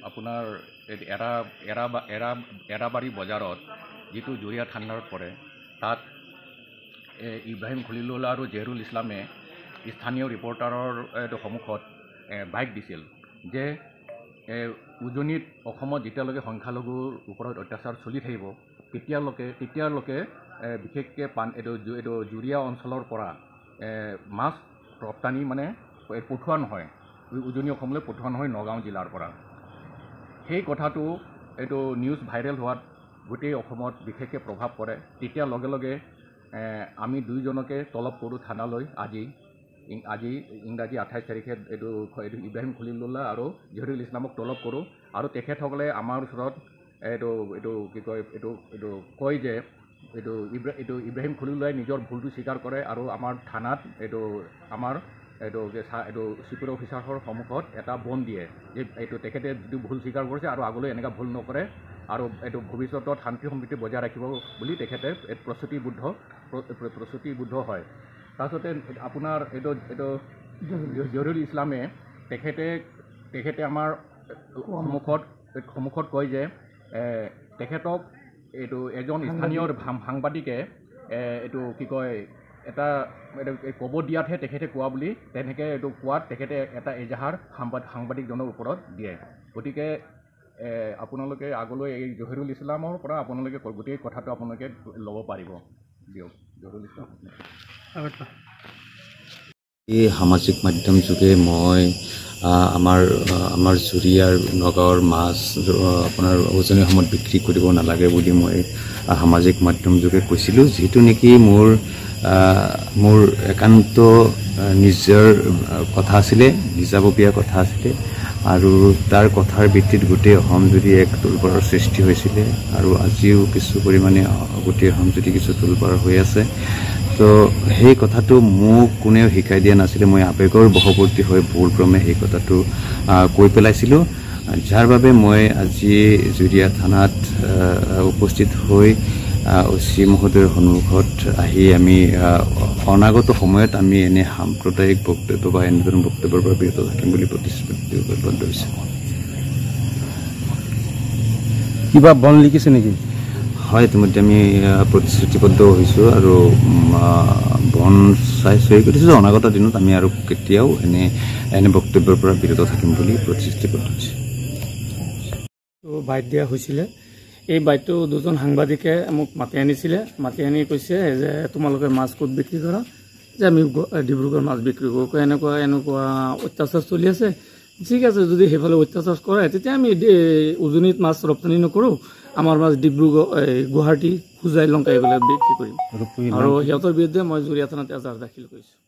আপোনাৰ এৰাবাৰী বজাৰত যিটো জুৰিয়া থানাত পৰে তাত ইব্ৰাহিম খলিলুল্লাহ আৰু জহিৰুল ইছলামে স্থানীয় ৰিপৰ্টাৰৰ সন্মুখত বাইক দিছিল যে উজনিত অসমত যেতিয়ালৈকে সংখ্যালঘুৰ ওপৰত অত্যাচাৰ চলি থাকিব তেতিয়ালৈকে বিশেষকৈ এইটো জুৰিয়া অঞ্চলৰ পৰা মাছ ৰপ্তানি মানে পঠোৱা নহয়, উজনি অসমলৈ পঠোৱা নহয় নগাঁও জিলাৰ পৰা। সেই কথাটো এইটো নিউজ ভাইৰেল হোৱাত গোটেই অসমত বিশেষকৈ প্ৰভাৱ পৰে। তেতিয়া লগে লগে আমি দুইজনকে তলব কৰোঁ থানালৈ। আজি ইংৰাজী 28 তাৰিখে এইটো ইব্ৰাহিম খলিলুল্লাহ আৰু জহিৰুল ইছলামক তলব কৰোঁ আৰু তেখেতসকলে আমাৰ ওচৰত এইটো কি কয় এইটো কয় যে ইব্ৰাহিম খলিলুল্লাহে নিজৰ ভুলটো স্বীকাৰ কৰে আৰু আমাৰ থানাত আমাৰ চিকিউৰিটি অফিচাৰৰ সন্মুখত এটা বন দিয়ে যে তেখেতে যিটো ভুল স্বীকাৰ কৰিছে আৰু আগলৈ এনেকুৱা ভুল নকৰে আৰু ভৱিষ্যতত শান্তি সম্প্ৰীতি বজাই ৰাখিব বুলি তেখেতে প্ৰতিশ্ৰুতিবদ্ধ হয়। তাৰপিছতে আপোনাৰ জহিৰুল ইছলামে তেখেতে আমাৰ সন্মুখত কয় যে তেখেতক এজন স্থানীয় সাংবাদিকে কি কয় এটা ক'ব দিয়াতহে তেখেতে কোৱা বুলি তেনেকৈ কোৱাত তেখেতে এটা এজাহাৰ সাংবাদিকজনৰ ওপৰত দিয়ে। গতিকে আপোনালোকে আগলৈ এই জহিৰুল ইছলামৰ পৰা আপোনালোকে গোটেই কথাটো আপোনালোকে ল'ব পাৰিব। দিয়ক জহিৰুল ইছলাম। এই সামাজিক মাধ্যম যোগে মই আমাৰ জুৰিয়াৰ নগাঁৱৰ মাছ আপোনাৰ উজনি অসমত বিক্ৰী কৰিব নালাগে বুলি মই সামাজিক মাধ্যম যোগে কৈছিলোঁ, যিটো নেকি মোৰ একান্ত নিজৰ কথা আছিলে, নিজাববীয়া কথা আছিলে আৰু তাৰ কথাৰ ভিত্তিত গোটেই অসম জুৰি এক তোলপাৰৰ সৃষ্টি হৈছিলে আৰু আজিও কিছু পৰিমাণে গোটেই অসম জুৰি কিছু তোলপাৰ হৈ আছে। তো সেই কথাটো মোক কোনেও শিকাই দিয়া নাছিলে, মই আৱেগৰ বশৱৰ্তী হৈ ভুলক্ৰমে সেই কথাটো কৈ পেলাইছিলোঁ, যাৰ বাবে মই আজি জুৰিয়া থানাত উপস্থিত হৈ OC মহোদয়ৰ সন্মুখত আহি আমি অনাগত সময়ত আমি এনে সাম্প্ৰদায়িক বক্তব্য বা এনেধৰণৰ বক্তব্যৰ পৰা বিৰত থাকিম বুলি প্ৰতিশ্ৰুতিবদ্ধ হৈছোঁ। কিবা বন লিখিছে নেকি? হয়, ইতিমধ্যে আমি প্ৰতিশ্ৰুতিবদ্ধ হৈছোঁ আৰু বন চাইছোঁ কৰিছোঁ। অনাগত দিনত আমি আৰু কেতিয়াও এনে বক্তব্যৰ পৰা বিৰত থাকিম বুলি প্ৰতিশ্ৰুতিবদ্ধ হৈছোঁ। বাইট দিয়া হৈছিলে, এই বাইটটো দুজন সাংবাদিকে মোক মাতি আনিছিলে, মাতি আনি কৈছে যে তোমালোকে মাছ ক'ত বিক্ৰী কৰা, যে আমি ডিব্ৰুগড় মাছ বিক্ৰী কৰোঁ, এনেকুৱা অত্যাচাৰ চলি আছে। ঠিক আছে, যদি সেইফালে অত্যাচাৰ কৰে তেতিয়া আমি উজনিত মাছ ৰপ্তানি নকৰোঁ, আমাৰ মাছ ডিব্ৰুগড় গুৱাহাটী হোজাই লংকা এইবিলাক বিক্ৰী কৰিম আৰু সিহঁতৰ বিৰুদ্ধে মই জুৰিয়া থানাত এজাহাৰ দাখিল কৰিছোঁ।